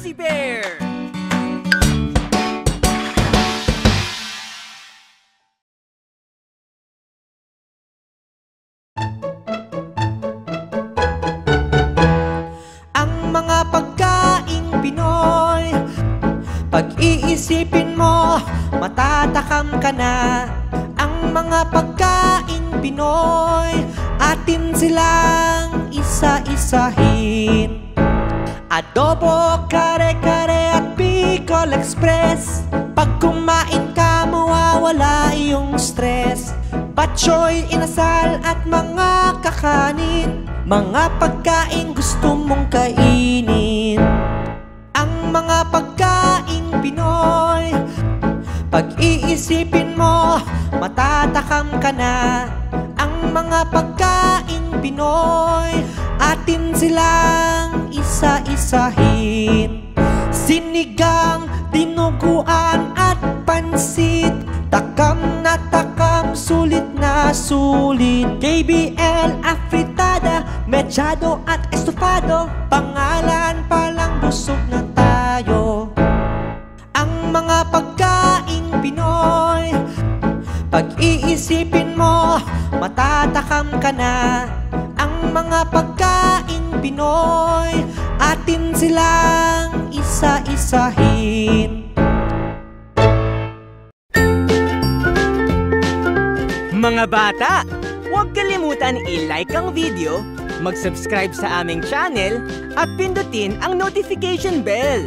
Fuzzy Bear! Ang mga pagkaing Pinoy, pag-iisipin mo, matatakam ka na. Ang mga pagkaing Pinoy, atin silang isa-isahin. Adobo, kare-kare at Bicol Express. Pag kumain ka, mawawala iyong stress. Patsoy, inasal at mga kakanin, mga pagkain gusto mong kainin. Ang mga pagkaing Pinoy, pag-iisipin mo, matatakam ka na. Ang mga pagkaing Pinoy, atin silang isa-isahin. Sinigang, dinuguan at pansit, takam na takam, sulit na sulit. KBL, afritada, mechado at estofado, pangalan pa lang busog na tayo. Ang mga pagkaing Pinoy, pag-iisipin mo, matatakam ka na. Ang mga pagkaing Pinoy, atin silang isa-isahin. Mga bata, huwag kalimutan i-like ang video, mag-subscribe sa aming channel, at pindutin ang notification bell.